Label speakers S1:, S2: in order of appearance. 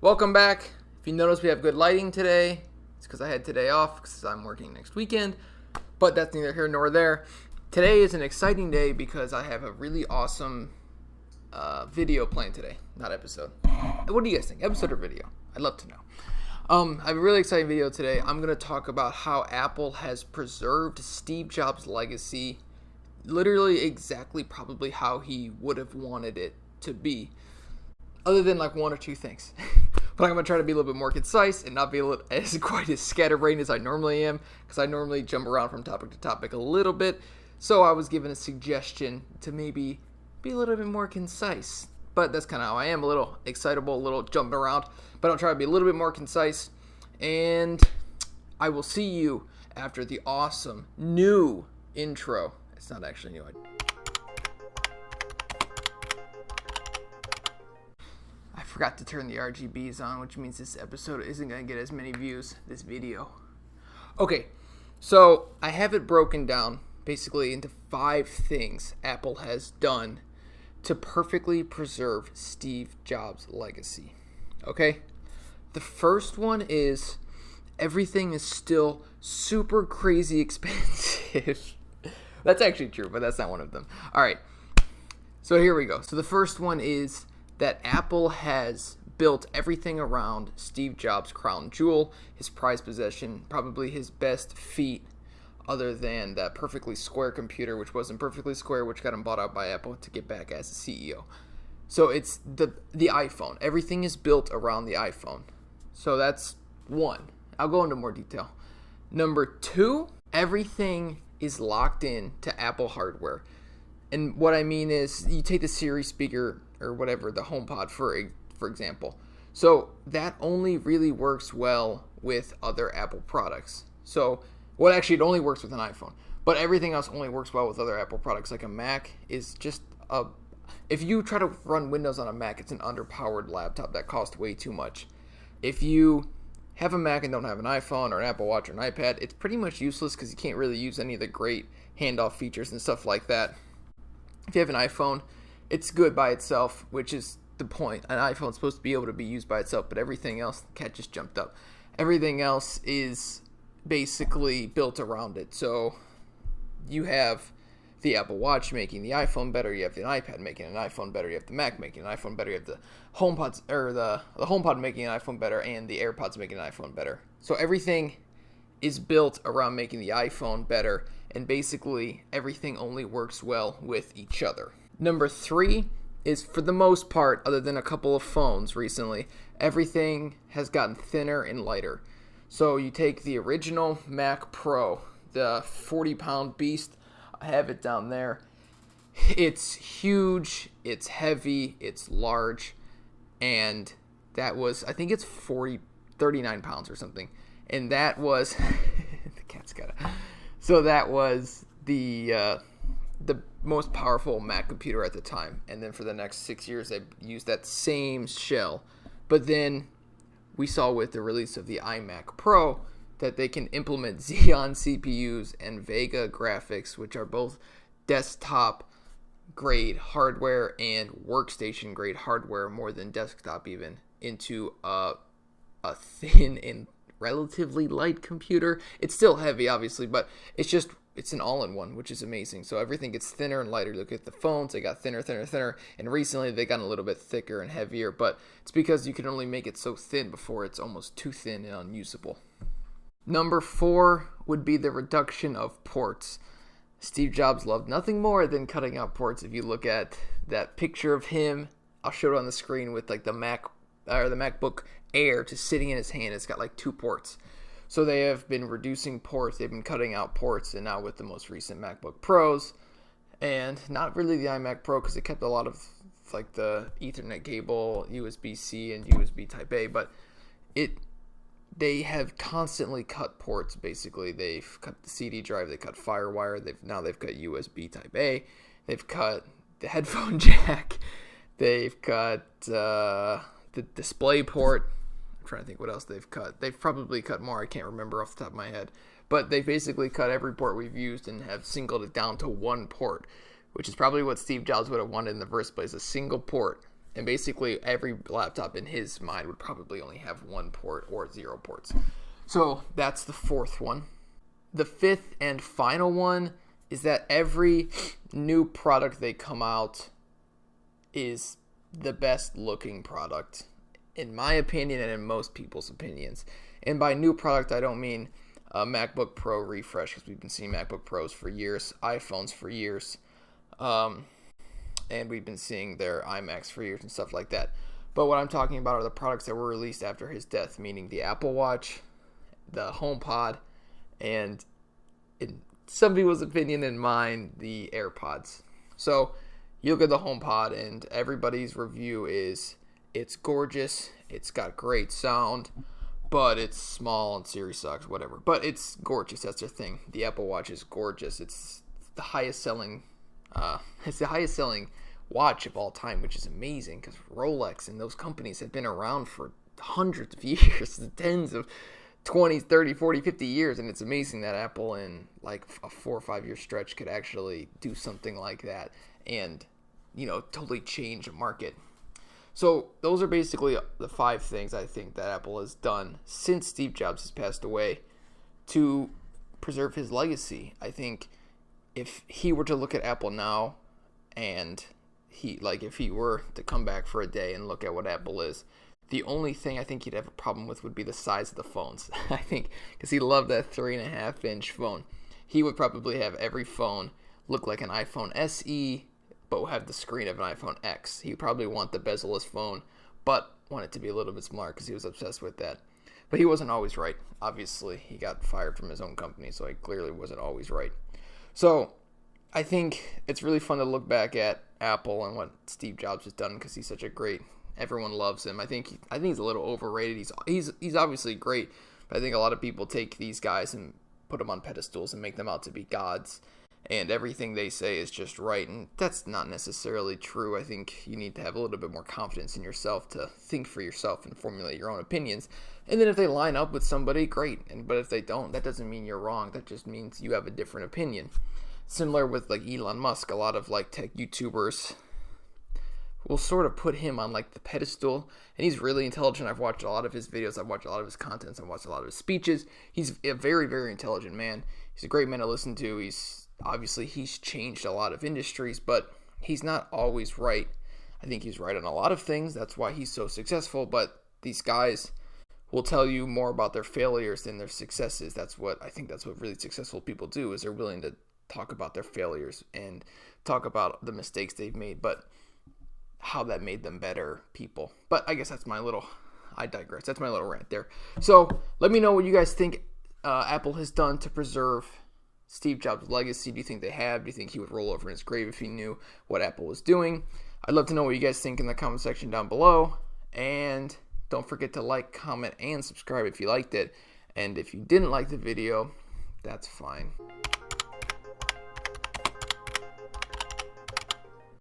S1: Welcome back. If you notice, we have good lighting today. It's because I had today off because I'm working next weekend, but that's neither here nor there. Today is an exciting day because I have a really awesome video planned today, not episode. What do you guys think, episode or video? I'd love to know. I have a really exciting video today. I'm going to talk about how Apple has preserved Steve Jobs' legacy, literally exactly probably how he would have wanted it to be, other than like one or two things. But I'm going to try to be a little bit more concise and not be quite as scatterbrained as I normally am, because I normally jump around from topic to topic a little bit. So I was given a suggestion to maybe be a little bit more concise. But that's kind of how I am, a little excitable, a little jumping around. But I'll try to be a little bit more concise. And I will see you after the awesome new intro. It's not actually new. I forgot to turn the RGBs on, which means this episode isn't going to get as many views, this video. Okay, so I have it broken down basically into 5 things Apple has done to perfectly preserve Steve Jobs' legacy. Okay? The first one is everything is still super crazy expensive. That's actually true, but that's not one of them. All right. So here we go. So the first one is that Apple has built everything around Steve Jobs' crown jewel, his prized possession, probably his best feat, other than that perfectly square computer, which wasn't perfectly square, which got him bought out by Apple to get back as a CEO. So it's the iPhone. Everything is built around the iPhone. So that's one. I'll go into more detail. Number 2, everything is locked in to Apple hardware. And what I mean is, you take the Siri speaker or whatever, the HomePod for example. So that only really works well with other Apple products. So, well, actually, it only works with an iPhone. But everything else only works well with other Apple products. Like a Mac is just if you try to run Windows on a Mac, it's an underpowered laptop that costs way too much. If you have a Mac and don't have an iPhone or an Apple Watch or an iPad, it's pretty much useless because you can't really use any of the great handoff features and stuff like that. If you have an iPhone, it's good by itself, which is the point. An iPhone's supposed to be able to be used by itself, but everything else, the cat just jumped up. Everything else is basically built around it. So you have the Apple Watch making the iPhone better, you have the iPad making an iPhone better, you have the Mac making an iPhone better, you have the HomePods or the HomePod making an iPhone better, and the AirPods making an iPhone better. So everything is built around making the iPhone better, and basically everything only works well with each other. Number 3 is, for the most part, other than a couple of phones recently, everything has gotten thinner and lighter. So you take the original Mac Pro, the 40-pound beast. I have it down there. It's huge, it's heavy, it's large, and that was, I think it's 39 pounds or something. And that was, the cat's got it. So that was the most powerful Mac computer at the time. And then for the next 6 years, they used that same shell. But then we saw with the release of the iMac Pro that they can implement Xeon CPUs and Vega graphics, which are both desktop grade hardware and workstation grade hardware, more than desktop even, into a thin and relatively light computer. It's still heavy, obviously, but it's an all-in-one, which is amazing. So everything gets thinner and lighter. Look at the phones, they got thinner, and recently they got a little bit thicker and heavier, but it's because you can only make it so thin before it's almost too thin and unusable. Number 4 would be the reduction of ports. Steve Jobs loved nothing more than cutting out ports. If you look at that picture of him, I'll show it on the screen with like the MacBook Air just sitting in his hand. It's got like 2 ports. So they have been reducing ports. They've been cutting out ports, and now with the most recent MacBook Pros, and not really the iMac Pro because it kept a lot of like the Ethernet cable, USB-C, and USB Type A, but they have constantly cut ports. Basically, they've cut the CD drive, they cut FireWire, they've cut USB Type A, they've cut the headphone jack, they've cut the display port. I'm trying to think what else they've cut. They've probably cut more. I can't remember off the top of my head. But they basically cut every port we've used and have singled it down to one port, which is probably what Steve Jobs would have wanted in the first place, a single port. And basically every laptop in his mind would probably only have 1 port or 0 ports. So that's the 4th one. The 5th and final one is that every new product they come out is the best looking product, in my opinion and in most people's opinions. And by new product, I don't mean a MacBook Pro refresh, because we've been seeing MacBook Pros for years, iPhones for years, and we've been seeing their iMacs for years and stuff like that. But what I'm talking about are the products that were released after his death, meaning the Apple Watch, the HomePod, and in some people's opinion and mine, the AirPods. So you look at the HomePod, and everybody's review is it's gorgeous, it's got great sound, but it's small and Siri sucks, whatever. But it's gorgeous, that's their thing. The Apple Watch is gorgeous. It's the highest selling watch of all time, which is amazing because Rolex and those companies have been around for hundreds of years, tens of 20, 30, 40, 50 years, and it's amazing that Apple in like a 4 or 5 year stretch could actually do something like that and, totally change a market. So those are basically the 5 things I think that Apple has done since Steve Jobs has passed away to preserve his legacy. I think if he were to look at Apple now, and if he were to come back for a day and look at what Apple is, the only thing I think he'd have a problem with would be the size of the phones. I think because he loved that 3.5-inch phone. He would probably have every phone look like an iPhone SE, but will have the screen of an iPhone X. He'd probably want the bezel-less phone, but want it to be a little bit smaller because he was obsessed with that. But he wasn't always right. Obviously, he got fired from his own company, so he clearly wasn't always right. So I think it's really fun to look back at Apple and what Steve Jobs has done because he's such a great. Everyone loves him. I think he's a little overrated. He's obviously great, but I think a lot of people take these guys and put them on pedestals and make them out to be gods, and everything they say is just right, and that's not necessarily true. I think you need to have a little bit more confidence in yourself to think for yourself and formulate your own opinions. And then if they line up with somebody, great. But if they don't, that doesn't mean you're wrong. That just means you have a different opinion. Similar with like Elon Musk, a lot of like tech YouTubers will sort of put him on like the pedestal, and he's really intelligent. I've watched a lot of his videos, I've watched a lot of his content, I've watched a lot of his speeches. He's a very, very intelligent man. He's a great man to listen to. He's changed a lot of industries, but he's not always right. I think he's right on a lot of things. That's why he's so successful. But these guys will tell you more about their failures than their successes. That's what really successful people do, is they're willing to talk about their failures and talk about the mistakes they've made, but how that made them better people. But I guess I digress. That's my little rant there. So let me know what you guys think Apple has done to preserve Steve Jobs' legacy. Do you think they have? Do you think he would roll over in his grave if he knew what Apple was doing? I'd love to know what you guys think in the comment section down below. And don't forget to like, comment, and subscribe if you liked it. And if you didn't like the video, that's fine.